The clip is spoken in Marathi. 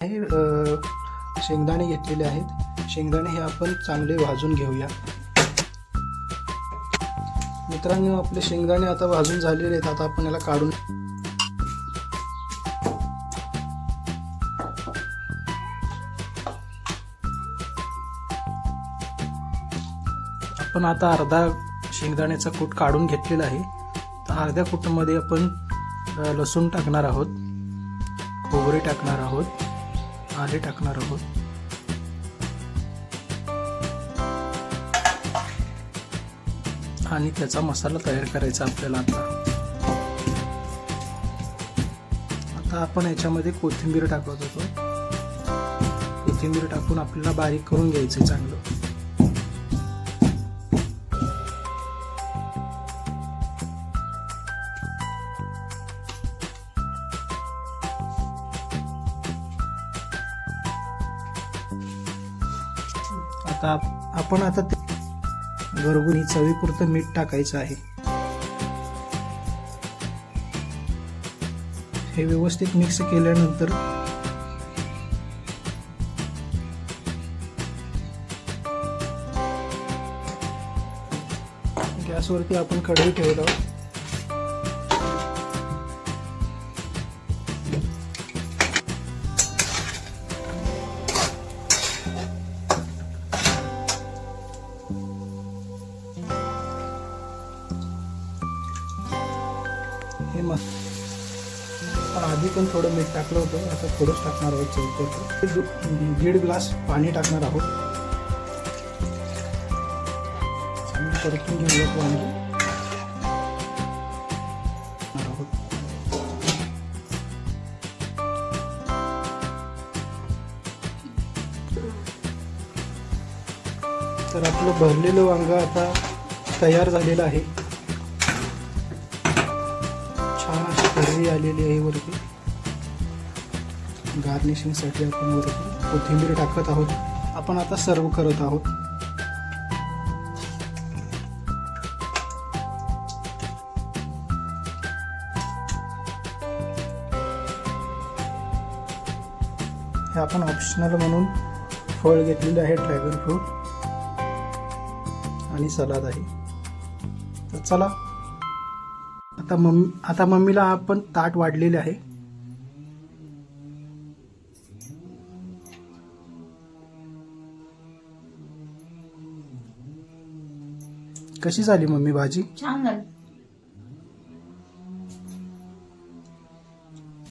शेंगदाणे घेतलेले आहेत. शेंगदाणे हे आपण चांगले भाजून घेऊया. मित्रांनो, आपले शेंगदाणे आता भाजून झालेले आहेत. आता आपण याला काढून आपण आता अर्धा शेंगदाण्याचा कूट काढून घेतलेला आहे. तर अर्ध्या कूटमध्ये आपण लसूण टाकणार आहोत, खोबरे टाकणार आहोत, आले टाकणार आहोत, आणि त्याचा मसाला तयार करायचा आपल्याला. आता आपण याच्यामध्ये कोथिंबीर टाकत होतो. कोथिंबीर टाकून आपल्याला बारीक करून घ्यायचं चांगलं. आपण आता घरगुती चवीपुरतं मीठ टाकायचं आहे. हे व्यवस्थित मिक्स केल्यानंतर गॅसवरती आपण कढई ठेवत आहोत. हे पण आधी पण थोडं मीठ टाकलं होतं, आता थोडंच टाकणार आहोत. चवीपुरतं 1.5 ग्लास पाणी टाकणार आहोत. परतून घेऊयात वांगी. तर आपलं भरलेलं वांग आता तयार झालेलं आहे. छान अशी तर्री आलेली आहे. वरती गार्निशिंगसाठी आपण वरती कोथिंबीर टाकत आहोत. आपण आता सर्व करत आहोत. हे आपण ऑप्शनल म्हणून फळ घेतलेले आहे, ड्रॅगन फ्रूट, आणि सलाद आहे. तर चला, आता मम्मीला आपण ताट वाढलेले आहे. कशी झाली मम्मी भाजी? छान झाली.